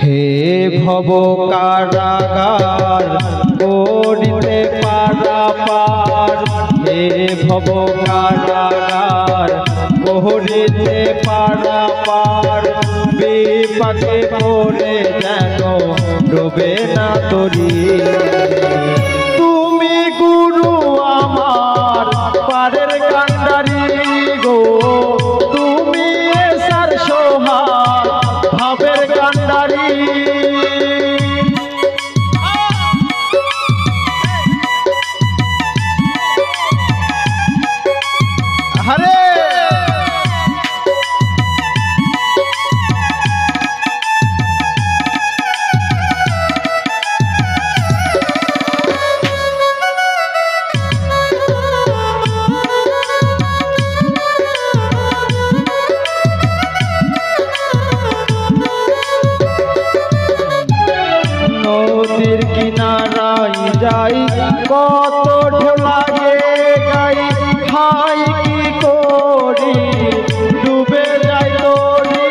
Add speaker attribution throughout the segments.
Speaker 1: হে ভব কারাগার করিতে পারাপার, হে ভব কারাগার করিতে পারাপার, বিপাকে পড়ে যেন ডোবে না তরি। তুমি গুরু আমার পারের কান্ডারি গো, তুমি এসার সোহাগ ভাবের কান্ডারি। হরে নদীর কিনারায় যাই কত ঢেউ লাগে গাই, হাই কি করি ডুবে যাই তরি।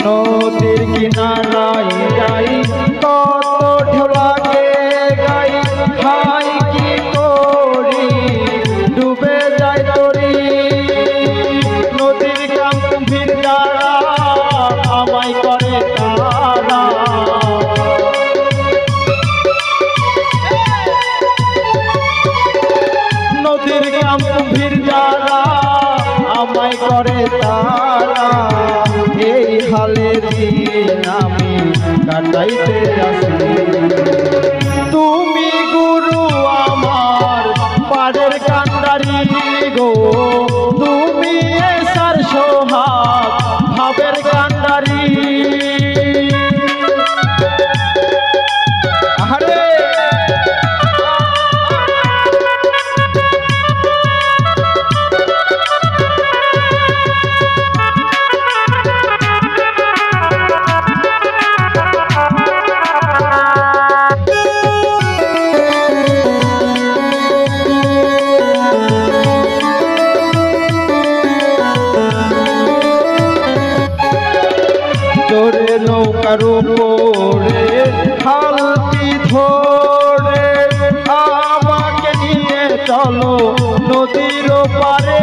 Speaker 1: নদীর কিনারায় যাই কত ঢেউ লাগে গাই, হাই কি করি ডুবে যাই তরি। নদীর গম্ভীর দ্বারা আমায় করে তারা, নদীর গম্ভীর দ্বারা আমায় করে তারা। এই হালের দিন আমি কাটাইতে আসি, তুমি গুরু আমার পারের কান্ডারি গো, তুমি এসার সোহাগ ভাবের কান্ডারি। হরে জোরে নৌকার উপরে হালকি ধরে আমাকে নিয়ে চলো নদীর পারে।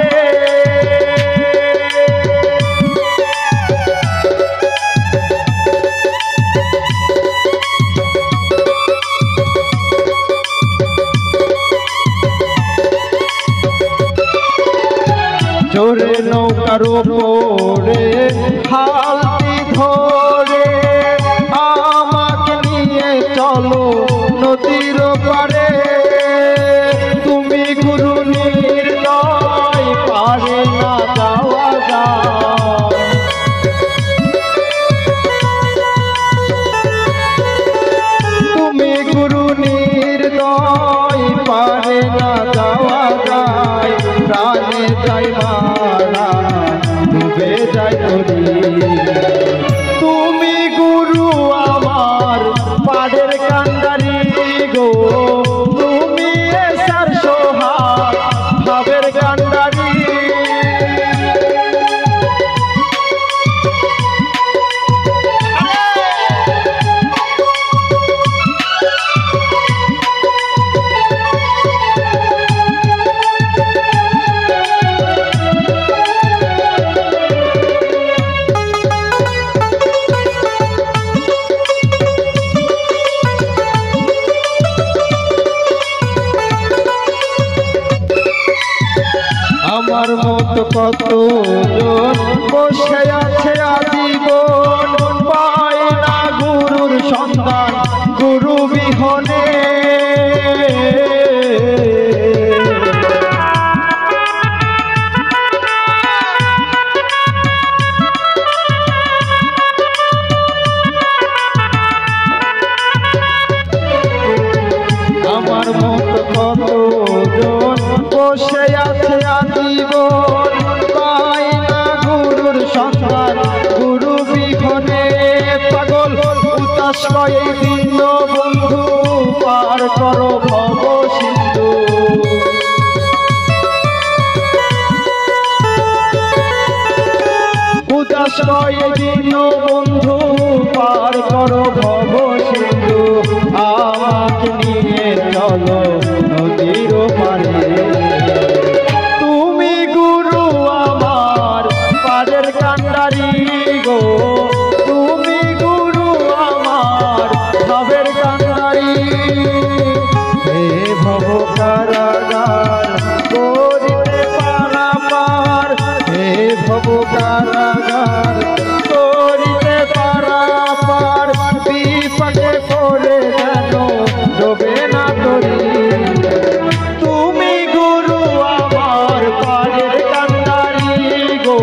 Speaker 1: জোরে নৌকার উপরে হালকি ধরে আমাকে নিয়ে চলো নদীর পারে। তুমি গুরু নির্দয় পারে না যাওয়া যায়, তুমি গুরু নির্দয় পারে না যাওয়া যায়। প্রাণে যাই মারা ডুবে যাই তরি, তুমি গুরু আমার পাড়ের কান্ডারি গো, তুমি এসার সোহাগ ভাবের কান্ডারি। আমার মতো কত জন বসে আছে আজীবন, পায় না গুরুর সন্ধান গুরু বিহনে। আমার মতো কত জন বসে আছে আজীবন, পায় না গুরুর সন্ধান গুরু বিহনে। উদাস কয়ে দিন বন্ধু পার করো ভব সিন্ধু উদাস কয়ে দিন বন্ধু পার করো ভব সিন্ধু আমাকে নিয়ে চলো নদীর পারে তুমি গুরু আমার পারের কান্ডারি গো তুমি গুরু আমার ভাবের কান্ডারি হে ভব কারাগার করিতে পারাপার হে ভব কারাগার করিতে পারাপার বিপদে পড়ে যেন ডোবে না তরি তুমি গুরু আমার পারের কান্ডারি গো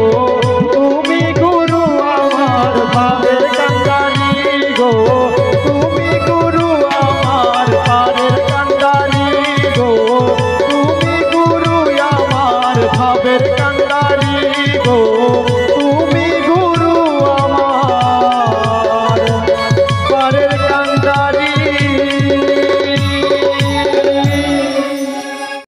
Speaker 1: তুমি গুরু আমার ভাবের কান্ডারি গো